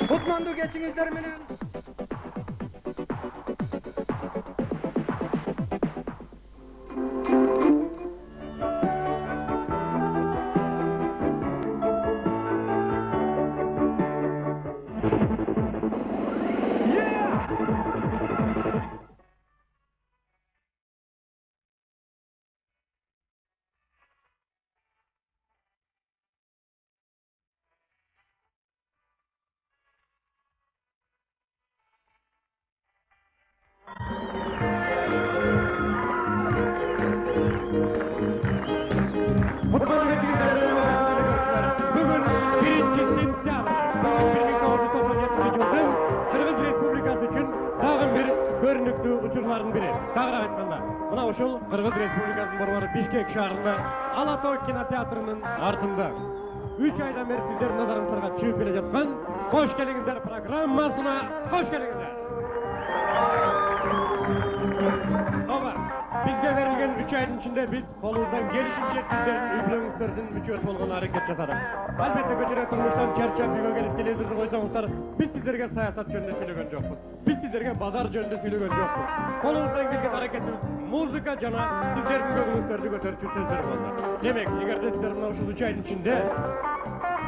Kutmandu geçinizler menen. Kırgız Respublikası'nın borbarı Bişkek şahrında Alatoy Kinoteatrı'nın артында 3 aydan beri sizlerin nazarınızға çıkıp келе жатқан Hoş gelingizler programmasına hoş gelingizler. Oba, bizge verilgen 3 ayın içinde biz kolumuzdan gelişince sizlerin üflöңүздөрдүн мүчөсү болгон аракет жасадык. Албетте көчөрө турмуштан чарчап үйгө келип телевизорду койсоңуздар, биз сиздерге саясат жөнүндө сүйлөгөн жокпуз. Биз сиздерге базар жөнүндө сүйлөгөн жокпуз. Колумуздан келген аракетибиз muzika жана сиздердин көңүлүңүздөрдү көтөрүүчү сөздөр болду. Демек, эгерде сиздер мына ушул 3 айдын ичинде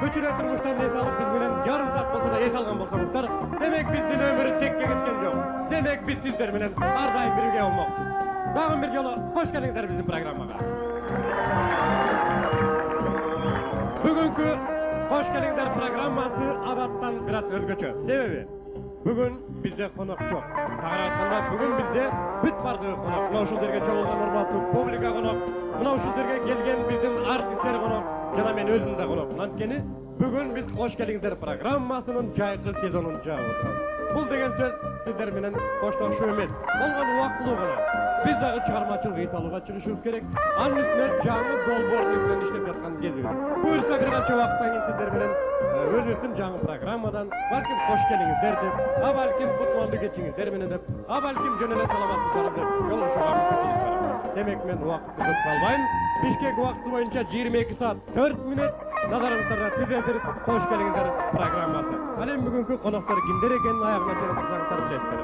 көчөрө турмуштан эс алып биз менен жарым саат болсо да эс алган болсоңуздар, демек биздин өмүрү текке кеткен жок. Демек, биз сиздер менен ар дайым бирге болмокчубуз. Дагы бир жолу кош келиңиздер биздин программага. Бүгүнкү кош келиңиздер программасы адаттан бир аз өзгөчө. Себеби бүгүн бизде конок жок. Тагыраак айтканда, бүгүн бизде бүт бардыгы конок. Мына ушул жерге чогулган урматтуу публика конок. Мына ушул жерге келген биздин артисттер конок. Жана мен өзүм да конок. Анткени бүгүн биз кош келиңиздер программасынын жайкы сезонун жаап отурабыз. Бул деген сөз сиздер менен коштошуу эмес. Болгон убактылуу гана. Биз дагы чыгармачылык ит алууга чыгышыбыз керек. Анын үстүнө жаңы долбоордун үстүнөн иштеп жаткан кезибиз. Буюрса бир канча убакыттан кийин сиздер менен өзүбүздүн жаңы программадан балким кош келиңиздер деп, а балким футболду кечиңиздер менен деп, а балким жөн эле саламатсыздар деп жолугушууга мүмкүнчүлүк бар. Демек мен убакытты көп калбайм. Бишкек убакыты боюнча 22 саат 4 мүнөт назарыңыздарда түзөтүр кош келиңиздер программасы. Ал эми бүгүнкү коноктор кимдер экенин аягына чейин кызсаңыздар билесиздер.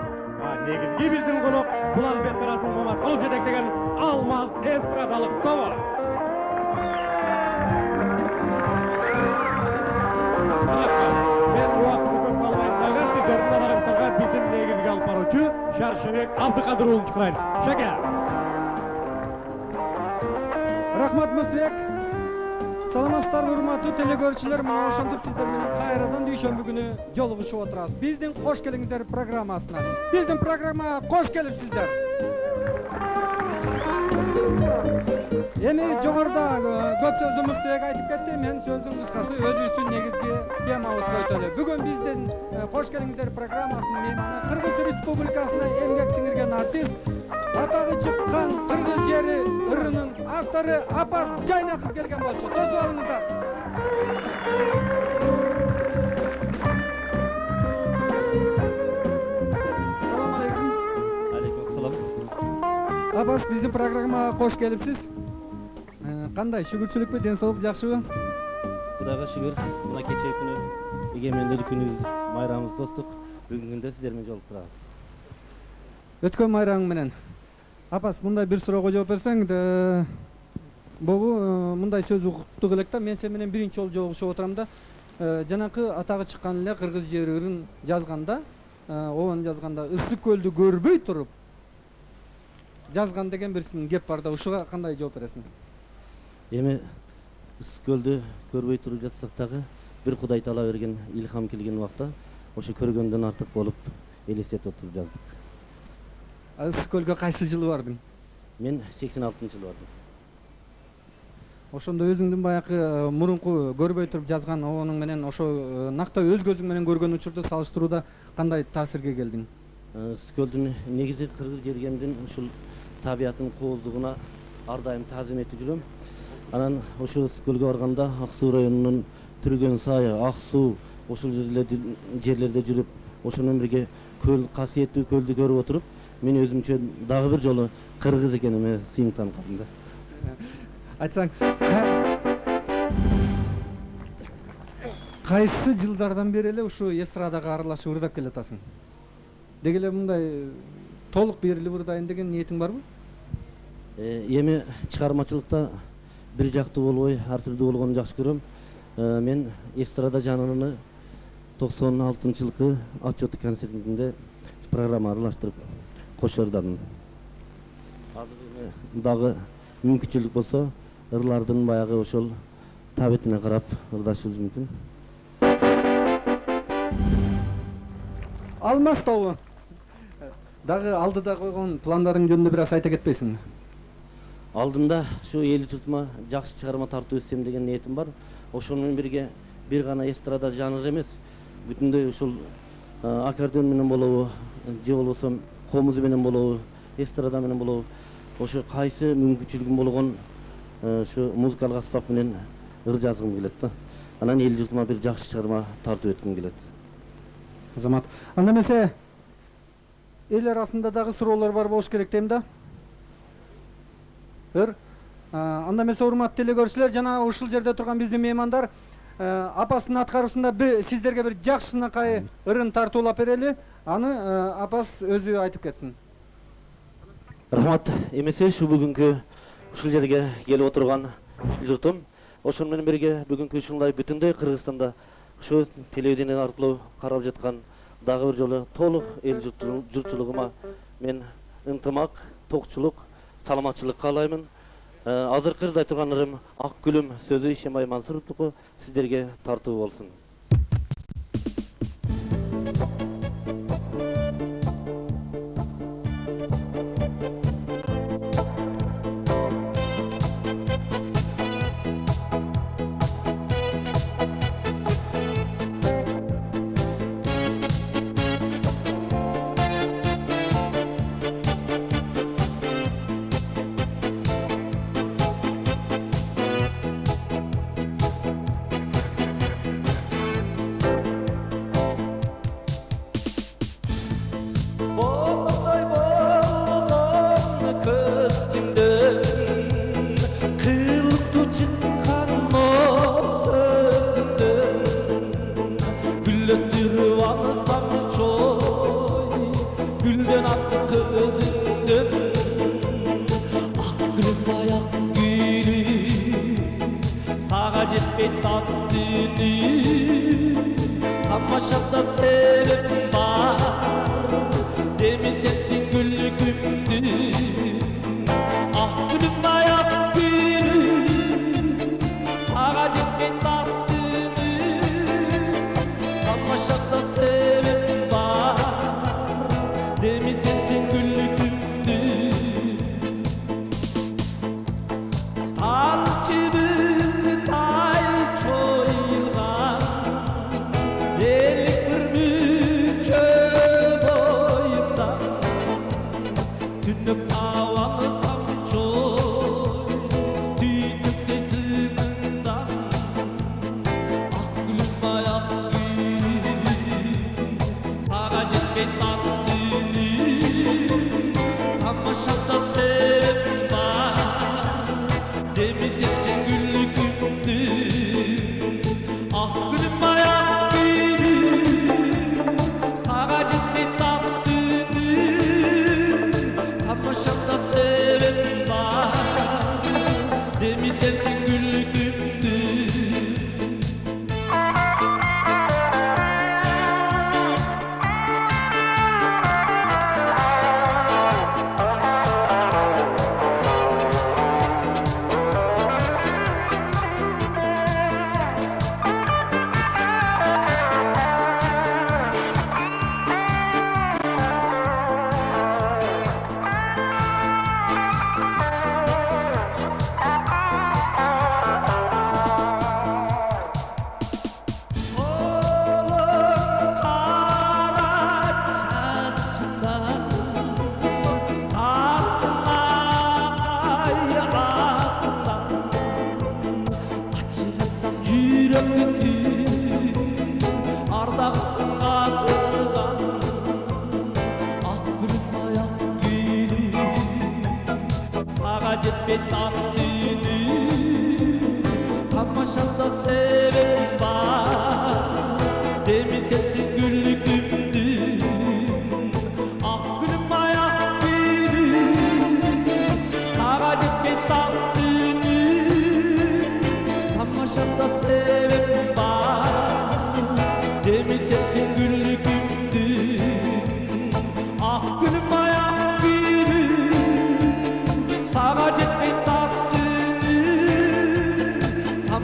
Негизги биздин конок бул албетте Расул Маматқұлов жетектеген Алмаз эстрадалык тобу. Мен убакытты көп калбайм дагы сиздердин назарыңыздарга биздин негизги алып баруучу Шаршыбек Абдыкадыр уулун чакырайын. Шаке. Рахмат Мыктыбек. Саламатсыздарбы урматтуу телекөрүүчүлөр, мына ошентип сиздер менен кайрадан дүйшөмбү күнү жолугушуп отурабыз. Биздин кош келиңиздер программасына. Биздин программага кош келипсиздер. Эми жогоруда көп сөздү Мыктыбек айтып кетти. Мен сөздүн кыскасы өзүбүздүн негизги темабызга өтөлү. Бүгүн биздин кош келиңиздер программасынын мейманы Кыргыз Республикасына эмгек сиңирген артист, атагы чыккан Кыргыз жери ырынын автору Апас Жайнаков келген болчу. Тосуп алыңыздар. Салам алейкум. Алейкум ассалам. Апас, биздин программага кош келипсиз. Кандай, шүгүрчүлүкпү, ден соолук жакшыбы? Кудайга шүгүр. Мына кечээ күнү эгемендүүлүк күнүбүз, майрамыбыз достук. Бүгүнкү күндө сиздер менен жолуктурабыз. Өткөн майрамың менен. Апас, мындай бир суроого жооп берсең, богу мындай сөз уктук элек да, мен сен менен биринчи жолу жолугушуп отурам да. Жанакы атагы чыккан эле Кыргыз жери ырын жазганда, обон жазганда ысык көлдү көрбөй туруп жазган деген бир кеп бар да, ушуга кандай жооп бересиң? Эми ысык көлдү көрбөй туруп жазсак дагы бир Кудай таала берген илхам келген убакта ошо көргөндөн артык болуп элестетип отуруп жаздык. Ысык көлгө кайсы жылы бардың? Мен 86-жылы бардым. Ошондо өзүңдүн баягы мурунку көрбөй туруп жазган обонуң менен ошо накта өз көзүң менен көргөн учурду салыштырууда кандай таасирге келдиң? Ысык көлдүн негизи кыргыз жергемдин ушул табиятынын кооздугуна ар дайым таазим этип жүрөм. Анан ошол ысык көлгө барганда Ак Суу районунун Түргөн сайы, Ак Суу ошол жерлерде жүрүп, ошонун бирге көл касиеттүү көлдү көрүп отуруп, мен өзүмчө дагы бир жолу кыргыз экениме сыйынтан калдым да. Айтсаң, кайсы жылдардан бери эле ушу эстрадага аралашып ырдап келатасың? Деги эле мындай толук берилип ырдайын деген ниетиң барбы? Эми чыгармачылыкта бир жактуу болбой, ар түрдүү болгонун жакшы көрөм. Мен эстрада жанрыны 96-жылкы отчет концертинде программа аралаштырып кошо ырдадым. Азыр дагы мүмкүнчүлүк болсо, ырлардын баягы ошол табетине карап ырдашыбыз мүмкүн. Алмаз тобу. Дагы алдыда койгон пландарың жөнүндө бир аз айта кетпейсиңби? Алдында şu эл журтума жакшы чыгарма тартып өтсем деген ниетим бар. Ошону менен бирге бир гана эстрада жанры эмес, бүтүндөй ушул аккордеон менен болобу, же болбосо комуз менен болобу, эстрада менен болобу, ошо кайсы мүмкүнчүлүгүм болгон şu музыкалык аспап менен ыр жазгым келет да. Анан эл журтума бир жакшы чыгарма тартып өткүм келет. Азамат, анда эмесе эл арасында дагы суроолор бар болуш керек дейм да. Анда эмесе урматтуу эле көрүүчүлөр, жана ушул жерде турган биздин меймандар апастын аткаруусунда сиздерге бир жакшынакай ырын тартуулап берели. Аны апас өзү айтып кетсин. Рахмат. Эмесе şu бүгүнкү ушул жерге келип отурган журтум, ошону менен бирге бүгүнкү ушундай бүтүндөй Кыргызстанда ушу телевидение аркылуу карап жаткан дагы бир жолу толук эл журтчулугума мен ынтымак, токчулук, саламатчылык каалаймын. Азыркы ырдай турган ырым Ак гүлүм сөзү Ишембай Мансуровдуку сиздерге тартуу болсун. Tamashada sebep var.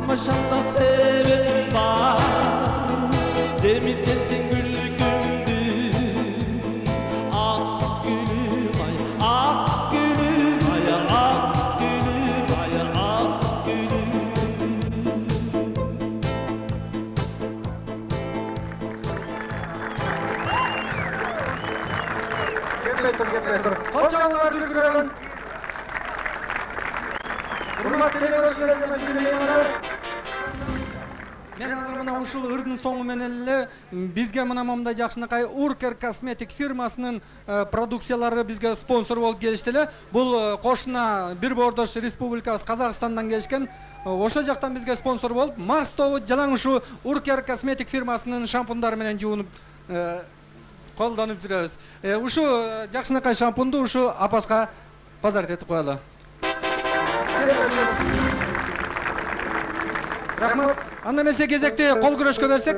Olmaşanda sebep var Demisin sen gülgümdü Ah gülüm ay Ah gülüm ay Ah gülüm ay Ah gülüm Koçanlar Türkürön. Hurmatly görüşler mehmanlar. Men hazır mına uşul ırdın soňu menen эле bizge mına momda Jakşynakay Urker kosmetik firmasынын продукциялары bizge sponsor болуп келишти. Бул кошуна бир бордош республикасы Казакстандан келишкен. Ошо жактан bizge спонсор болуп Марс тобу жалаң ушу Urker kosmetik firmasынын шампундары менен жуунуп колдонуп жүрөбүз. Ушу Jakşynakay шампунду ушу апаска подарок этип коелу. Рахмат. Анда эмесе кезекте кол күрөшкө берсек.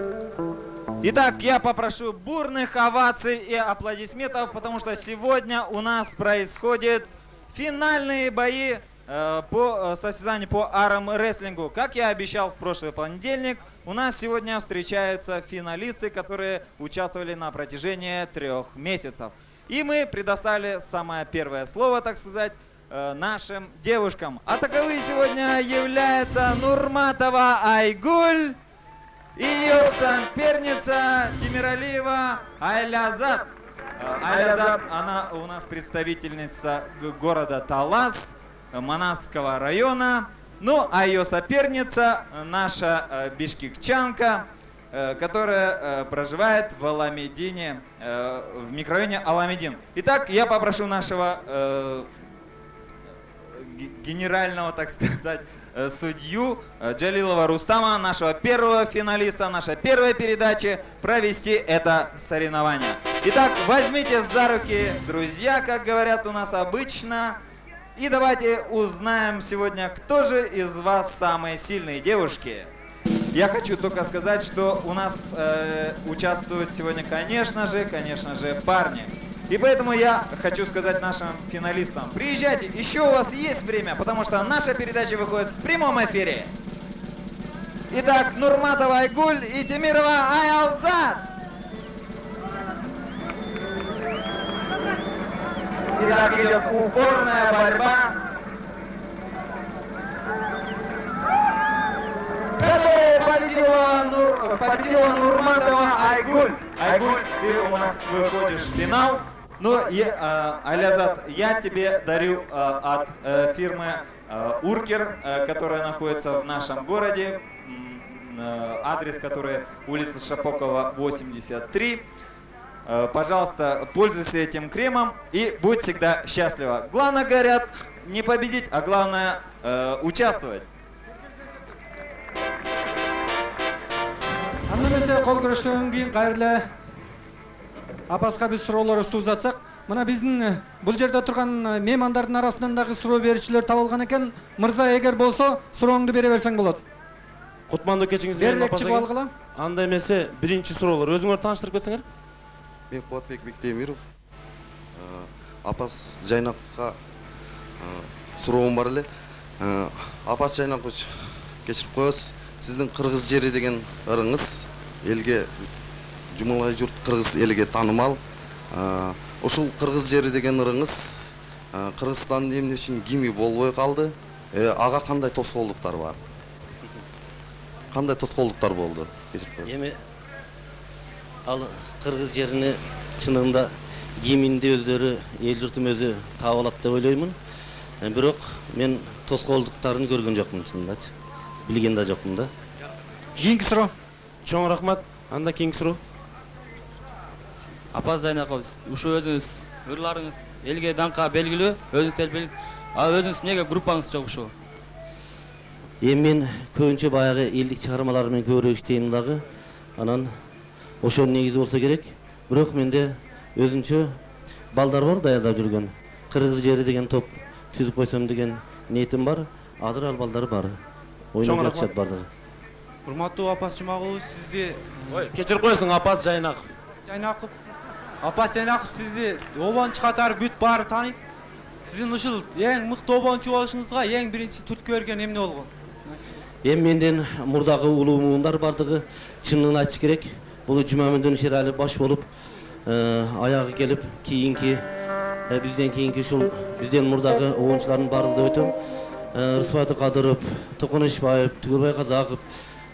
Итак, я попрошу бурных оваций и аплодисментов, потому что сегодня у нас происходят финальные бои по состязанию по армрестлингу. Как я обещал в прошлый понедельник, у нас сегодня встречаются финалисты, которые участвовали на протяжении 3 месяцев. И мы предоставили самое первое слово, так сказать, нашим девушкам. А таковы сегодня являются Нурматова Айгуль и ее соперница Тимиралиева Айлязат. Айлязат, она у нас представительница города Талас, Манасского района. Ну, а ее соперница наша бишкекчанка, которая проживает в Аламедине, в микрорайоне Аламедин. Итак, я попрошу нашего генерального, так сказать, судью Джалилова Рустама, нашего первого финалиста, нашей первой передачи, провести это соревнование. Итак, возьмите за руки, друзья, как говорят у нас обычно, и давайте узнаем сегодня, кто же из вас самые сильные девушки. Я хочу только сказать, что у нас участвуют сегодня, конечно же, парни. И поэтому я хочу сказать нашим финалистам, приезжайте, еще у вас есть время, потому что наша передача выходит в прямом эфире. Итак, Нурматова Айгуль и Темирова Айлязат. Итак, идет упорная борьба. Победила Нурматова Айгуль. Айгуль, ты у нас выходишь в финал. Ну, Айлязат, я тебе дарю от фирмы Уркер, которая находится в нашем городе, адрес который улица Шапокова, 83. Пожалуйста, пользуйся этим кремом и будь всегда счастлива. Главное, говорят, не победить, а главное участвовать. Анда эмесе кол күрөштөн кийин кайрылы апаска биз суроолорубузду узатсак, мына биздин бул жерде турган меймандардын арасынан дагы суроо берүүчүлөр табылган экен. Мырза, эгер болсо, сурооңду бере берсең болот. Кутмандуу кечиңиз менен Берлек чыгып алгыла. Анда эмесе биринчи суроолор. Өзүңөр тааныштырып кетсеңер. Мен Кубатбек Бектемиров. Апас Жайнаковго суроом бар эле. Апас Жайнакович, кечирип коесуз. Сиздин кыргыз жери деген ырыңыз элге, жумалай журт кыргыз элге таанымал. Ушул кыргыз жери деген ырыңыз Кыргызстандын эмне үчүн гими болбой калды? Ага кандай тоскоолдуктар бар? Кандай тоскоолдуктар болду? Эми ал кыргыз жерини чынында гиминди өздөрү эл журтум өзү таап алат деп ойлоймун. Бирок мен тоскоолдуктарын көргөн жокмун чынындачы. Билген да жокмун да. Кийинки суроо. Чоң рахмат. Анда кийинки суроо. Апас Жайнаков, ушу өзүңүз ырларыңыз элге даңкка белгилүү, өзүңүз эл белгилүү. А өзүңүз эмнеге группаңыз жок ушу? Эми мен көбүнчө баягы элдик чыгармалар менен көбүрөөк иштейм дагы. Анан ошо негизи болсо керек. Бирок менде өзүнчө балдар бар даярдап жүргөн. Кыргыз жери деген топ түзүп койсом деген ниетим бар. Азыр ал балдар бар. Ойноп жатышат бардыгы. Урматтуу Апас Жумагулов, сизди Кечирип коесуң, Апас Жайнаков. Жайнаков. Апас Жайнаков сизди обончу катары бүт баары тааныйт. Сиздин ушул эң мыкты обончу болушуңузга эң биринчи түрткү берген эмне болгон? Эми менден мурдагы улуу муундар бардыгы чынын айтыш керек. Бул Жумамедин Шерали баш болуп аягы келип кийинки бизден кийинки ушул бизден мурдагы оончулардын баардыгы деп өтөм. Рысбай Кадыров, Токон Ишбаев, Түгөлбай Казаков,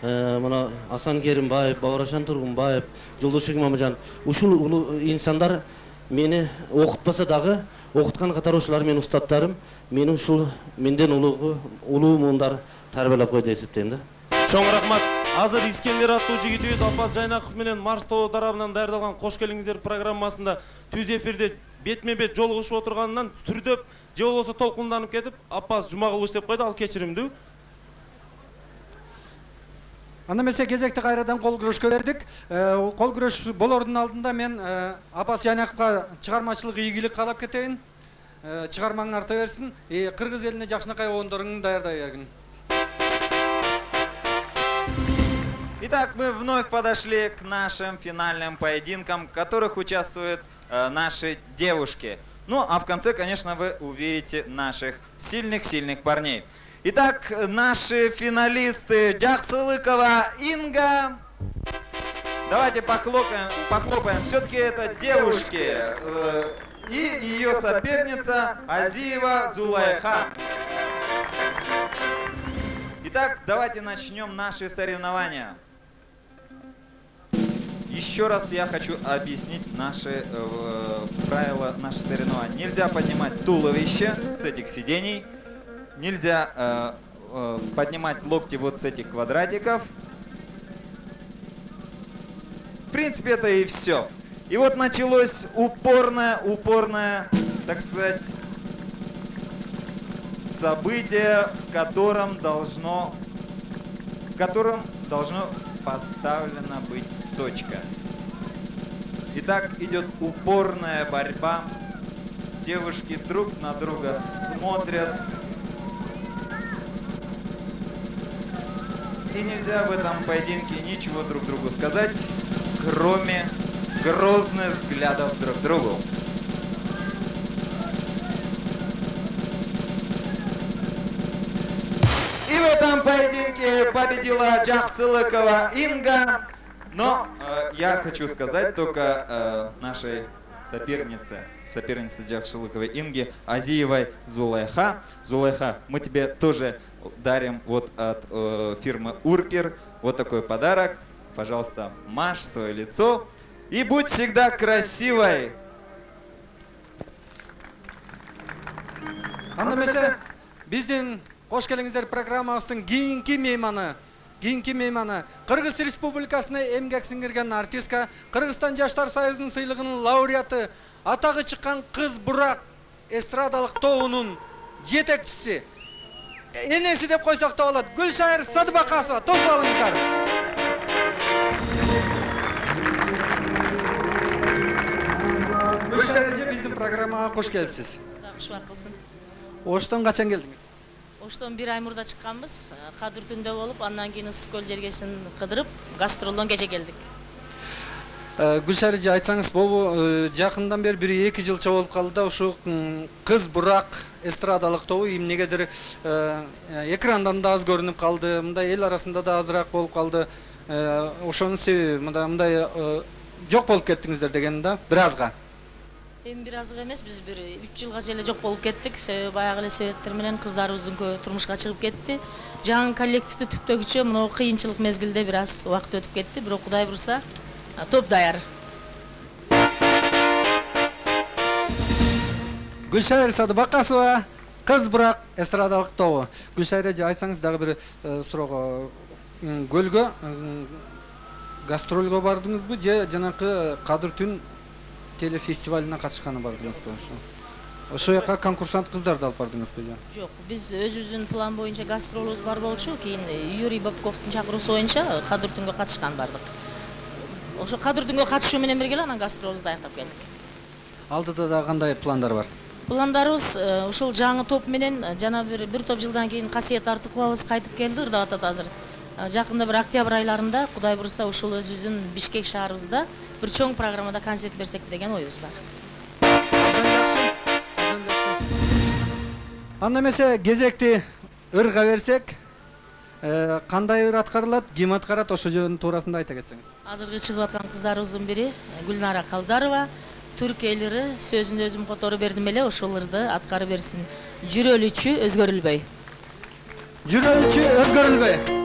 мына Асан Керимбаев, Бабарашан Тургунбаев, Жолдошбек Мамажан. Ушул улуу инсандар мени окутпаса дагы, окуткан катары ушулар менин устаттарым, мени ушул менден улуу муундар тарбиялап койду деп эсептейм да. Чоң рахмат. Азыр Искендер аттуу жигитибиз Алпас Жайнаков менен Марс тобу тарабынан даярдалган Кош келиңиздер программасында түз эфирде бетме-бет жолугушуп отурганынан түрдөп же болбосо толкунданып кетип Алпас Жумагулович деп койду, ал кечиримдүү. Анда эмесе кезекти кайрадан кол күрөшкө бердик. Кол күрөш болордун алдында мен Апас Жайнаковго чыгармачылык ийгилик каалап кетейин. Чыгармаң арта берсин. Кыргыз элине жакшынакай оондоруңду даярдай бергин. Итак, мы вновь подошли к нашим финальным поединкам, в которых участвуют наши девушки. Ну, а в конце, конечно, вы увидите наших сильных парней. Итак, наши финалисты Джахсылыкова Инга. Давайте похлопаем. Все-таки это девушки. И ее соперница Азиева Зулайха. Итак, давайте начнем наши соревнования. Еще раз я хочу объяснить наши правила наших соревнований. Нельзя поднимать туловище с этих сидений. Нельзя поднимать локти вот с этих квадратиков. В принципе, это и все. И вот началось упорное, так сказать, событие, в котором должно поставлена быть точка. Итак, идет упорная борьба. Девушки друг на друга смотрят. И нельзя в этом поединке ничего друг другу сказать, кроме грозных взглядов друг к другу. И в этом поединке победила Джахсылыкова Инга. Но я хочу сказать только нашей сопернице Джахсылыковой Инги, Азиевой Зулайха. Зулайха, мы тебе тоже дарим вот от фирмы Уркер вот такой подарок. Пожалуйста, машь свое лицо и будь всегда красивой. Анда эмесе биздин Кош келиңиздер программабыздын кийинки мейманы Кыргыз Республикасына эмгек сиңирген артистка, Кыргызстан Жаштар Союзунун сыйлыгынын лауреаты, атагы чыккан Кыз Бурак эстрадалык тобунун жетекчиси, энеси деп койсок да болот, Гүлшайыр Садыбакасова. Тосуп алыңыздар. Гүлшайыр эже, биздин программага кош келипсиз. Кушбар кылсын. Оштон качан келдиңиз? Оштон 1 ай мурда чыкканбыз. Кадыр түндө болуп, андан кийин Ысык көл жергесин кыдырып, гастролдон кече келдик. Гүлшайыр эже, айтсаңыз, бул жакындан бери 1-2 жылча болуп калды да, ушу Кыз Бурак эстрадалык тобу эмнегедир экрандан да аз көрүнүп калды, мындай эл арасында да азыраак болуп калды. Ошонун себеби мындай жок болуп кеттиңиздер деген да, бир азга. Эми бир азга эмес, биз бир 3 жылга желе жок болуп кеттик. Себеби баягы эле себептер менен кыздарыбыздын көбү турмушка чыгып кетти. Жаңы коллективди түптөгүчө мына кыйынчылык мезгилде бир аз убакыт өтүп кетти. Бирок Кудай бурса, топ даяр. Гүлшайыр Садыбакасова, Кыз Бурак эстрадалык тобу. Гүлшайыр эже, айтсаңыз дагы бир суроого, көлгө гастролго бардыңызбы же жанакы Кадыр түн телефестивалына катышканы бардыңызбы? Ошо жака конкурсант кыздарды алып бардыңызбы же? Жок, биз өзүбүздүн план боюнча гастролубуз бар болчу, кийин Юрий Бабковдун чакыруусу боюнча Кадыр түнгө катышкан бардык. Ошо Кадыр түнгө катышуу менен бирге анан гастролубузду аяктап келдик. Алдыда да кандай пландар бар? Пландарыбыз ушул жаңы топ менен жана бир топ жылдан кийин Касиет Артыкулабыз кайтып келди, ырдап атат азыр. Жакында бир октябрь айларында Кудай бурса ушул өзүбүздүн Бишкек шаарыбызда бир чоң программада концерт берсек деген оюбуз бар. Анда эмесе кезекти ырга берсек, кандай ыр аткарылат, ким аткарат, ошо жөнүнүн туурасында айта кетсеңиз. Азыркы чыгып аткан кыздарыбыздын бири Гүлнара Калдарова. Түрк элири сөзүн өзүм которуп бердим эле, ошол ырды аткарып берсин. Жүрөлүчү өзгөрүлбөй. Жүрөлүчү өзгөрүлбөй.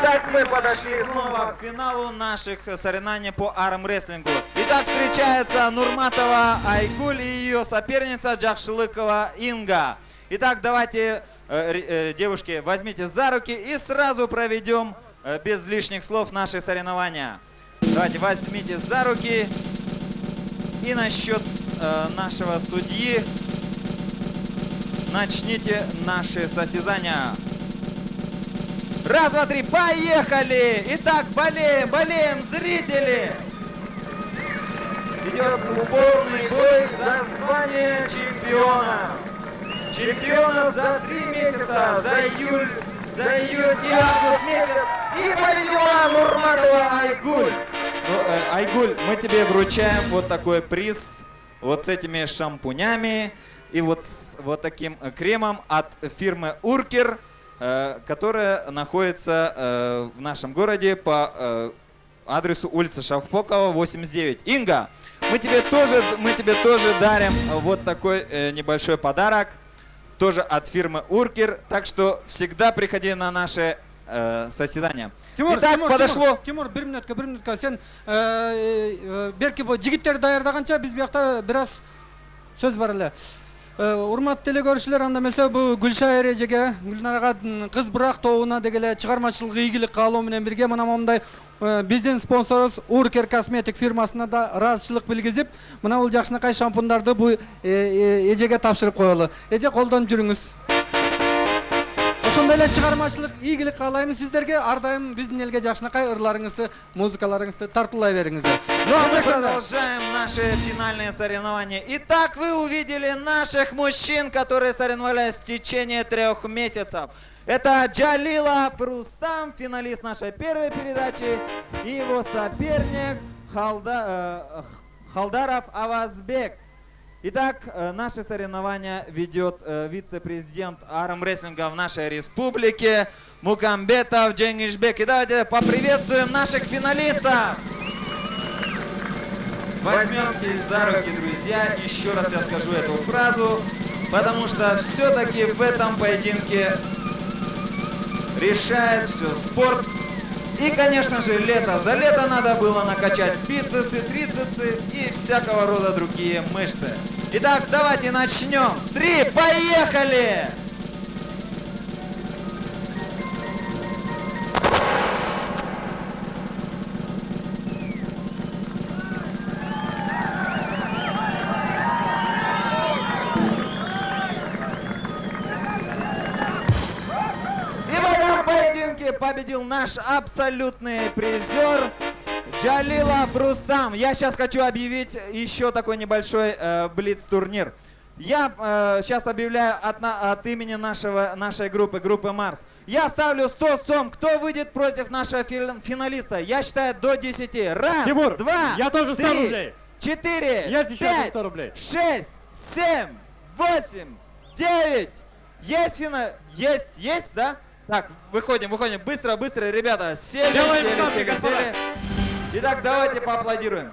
Итак, мы подошли снова к финалу наших соревнований по армрестлингу. Итак, встречается Нурматова Айгуль и ее соперница Джахшилыкова Инга. Итак, давайте, девушки, возьмите за руки и сразу проведем без лишних слов наши соревнования. Давайте, возьмите за руки и на счет нашего судьи начните наши состязания. Раз, два, три, поехали! Итак, болеем, зрители! Идет упорный бой за звание чемпиона. Чемпиона за 3 месяца, за июль и август месяц. И победила Нурматова Айгуль. Айгуль, мы тебе вручаем вот такой приз, вот с этими шампунями и вот с вот таким кремом от фирмы Уркер, которая находится в нашем городе по адресу улица Шавпокова, 89. Инга, мы тебе тоже дарим вот такой небольшой подарок, тоже от фирмы Уркер, так что всегда приходи на наши состязания. Тимур, Итак, подошло. Тимур, bir minutка. Сен берки бу жигиттер даярдаганча биз биякта бир аз сөз бар эле. Урматтуу теле көрүүчүлөр, анда эмесе бу Гүлшай эрежеге, Гүлнарга кыз бурак тобуна дегеле чыгармачылык ийгилик каалоо менен бирге мына мондай биздин спонсорубуз Уркер косметик фирмасына да ыраазычылык билгизип, мына бул жакшынакай шампундарды бу эжеге тапшырып коелу. Эже, колдонуп жүрүңүз. Ошондой эле чыгармачылык ийгилик каалайм сиздерге. Ар дайым биздин элге жакшынакай ырларыңызды, музыкаларыңызды тартуулай бериңиздер. Мы продолжаем наши финальные соревнования. Итак, вы увидели наших мужчин, которые соревновались в течение 3 месяцев. Это Джалилов Рустам, финалист нашей первой передачи, и его соперник Халдаров Авазбек. Итак, наши соревнования ведет вице-президент армрестлинга в нашей республике Мукамбетов Дженгишбек. И давайте поприветствуем наших финалистов. Возьмемтесь за руки, друзья. Еще раз я скажу эту фразу, потому что все-таки в этом поединке решает все спорт. И, конечно же, лето. За лето надо было накачать бицепсы, трицепсы и всякого рода другие мышцы. Итак, давайте начнем. 3, поехали! Победил наш абсолютный призер Джалилов Рустам. Я сейчас хочу объявить еще такой небольшой блиц-турнир. Я сейчас объявляю от имени нашей группы Марс. Я ставлю 100 сом. Кто выйдет против нашего финалиста? Я считаю до 10. Раз, Тимур, 2, я тоже 100 3, рублей. 4, Я сейчас 5, 100 рублей. 6, 7, 8, 9. Есть финал? Есть, да? Так, выходим, быстро, ребята, сели. Итак, давайте поаплодируем.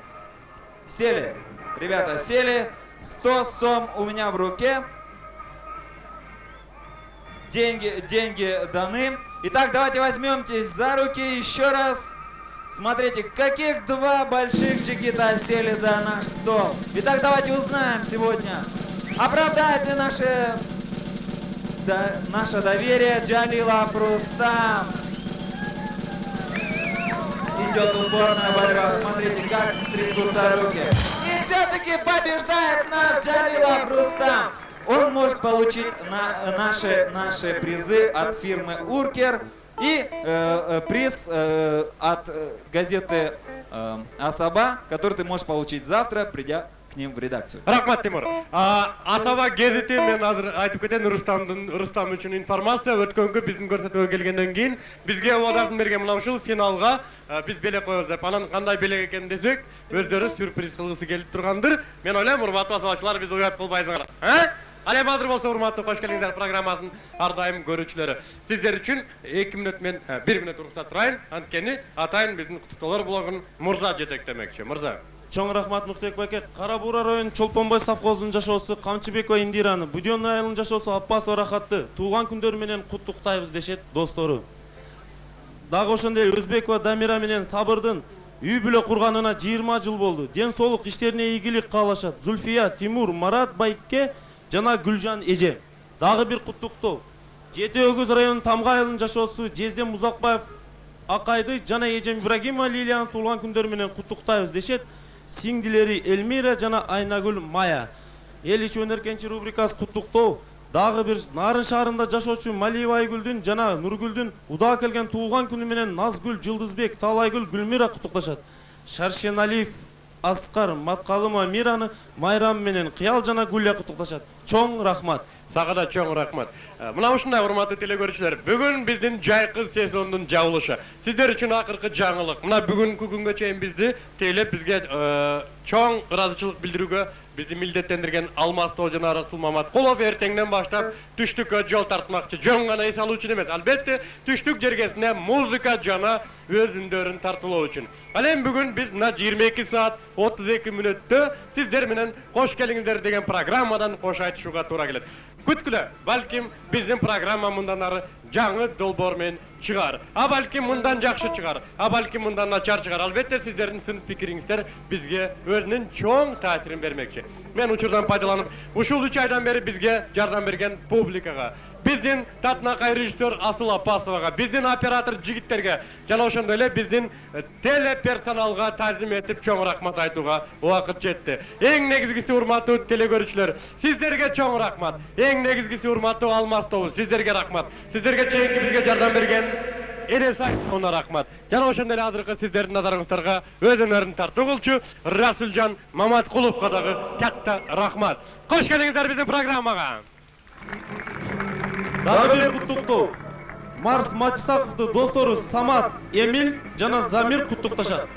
Сели, ребята, сели. 100 сом у меня в руке. Деньги даны. Итак, давайте возьмемтесь за руки еще раз. Смотрите, каких 2 больших джигита сели за наш стол. Итак, давайте узнаем сегодня, оправдает ли наше доверие Джалилов Рустам. Идет упорная борьба. Смотрите, как трясутся руки. И все-таки побеждает наш Джалилов Рустам. Он может получить наши призы от фирмы Уркер и приз от газеты Асаба, который ты можешь получить завтра, придя к ним в редакцию. Рахмат, Тимур. Асаба газети мен азыр айтып кетен Рустам үчүн информация. Өткөнгө биздин көрсөтүүгө келгенден кийин бизге одардын берген мына ушул финалга биз белек коебуз деп. Анан кандай белек экен десек, өздөрү сюрприз кылгысы келип тургандыр. Мен ойлойм, урматтуу асабачылар, биз уят кылбайсыңар. Ал эми азыр болсо, урматтуу кош келиңиздер программасынын ар дайым көрүүчүлөрү. Сиздер үчүн 2 мүнөт мен 1 мүнөт уруксат сурайын. Анткени атайын биздин куттуктоолор блогун Мурза жетектемекчи. Мурза. Чоң рахмат Муктек байке. Кара Буура районунун Чолпонбой совхозунун жашоосу Камчыбекова Индираны, Будённый айылынын жашоосу Аппасова Рахатты туулган күндөрү менен куттуктайбыз дешет достору. дагы ошондой эле Өзбекова Дамира менен Сабырдын үй бүлө курганына 20 жыл болду. Ден соолук иштерине ийгилик каалашат. Зульфия, Тимур, Марат Байке жана Гүлжан эже. Дагы бир куттуктоо. Жети Өгүз районунун Тамга айылынын жашоосу Жездем Музакбаев акайды жана эжем Ибрагимова Лилиянын туулган күндөрү менен куттуктайбыз дешет. Сиңдилери Элмира жана Айнагүл Мая. Эл ичи өнеркенчи рубрикасы куттуктоо. Дагы бир Нарын шаарында жашоочу Малиева Айгүлдүн жана Нургүлдүн удаа келген туулган күнү менен Назгүл Жылдызбек, Таалайгүл Гүлмира куттукташат. Шаршеналиев Аскар Маткалыма Мираны Майрам менен Кыял жана Гүлля куттукташат. Чоң рахмат. Сага да чоң рахмат. Мына ушундай урматтуу телекөрүүчүлөр, бүгүн биздин жайкы сезондун жабылышы. Сиздер үчүн акыркы жаңылык. Мына бүгүнкү күнгө чейин бизди тейлеп бизге чоң ыраазычылык билдирүүгө бизди милдеттендирген Алмаз Тоо жана Расул Маматкулов эртеңден баштап түштүккө жол тартмакчы. Жөн гана эс алуу үчүн эмес, албетте түштүк жергесине музыка жана өз үндөрүн тартуулоо үчүн. Ал эми бүгүн биз мына 22 саат 32 мүнөттө сиздер менен кош келиңиздер деген программадан кош айтышууга туура келет. Күткүлө, балким биздин программа мындан ары жаңы долбоор менен чыгар. А балким мындан жакшы чыгар. А балким мындан начар чыгар. Албетте сиздердин сын пикириңиздер бизге өзүнүн чоң таасирин бермекчи. Мен учурдан пайдаланып, ушул 3 айдан бери бизге жардам берген публикага, биздин татынакай режиссер Асыл Апасовага, биздин оператор жигиттерге жана ошондой эле биздин телеперсоналга таазим этип чоң рахмат айтууга убакыт жетти. Эң негизгиси урматтуу телекөрүүчүлөр, сиздерге чоң рахмат. Эң негизгиси урматтуу Алмаз тобу, сиздерге рахмат. Сиздерге чейинки бизге жардам берген Энес Айсоновго рахмат. Жана ошондой эле азыркы сиздердин назарыңыздарга өз өнөрүн тартуу кылчу Расулжан Маматкуловго дагы катта рахмат. Кош келиңиздер биздин программага. Дагы бир куттуктоо. Марс Матисаковду достору Самат, Эмил жана Замир куттукташат.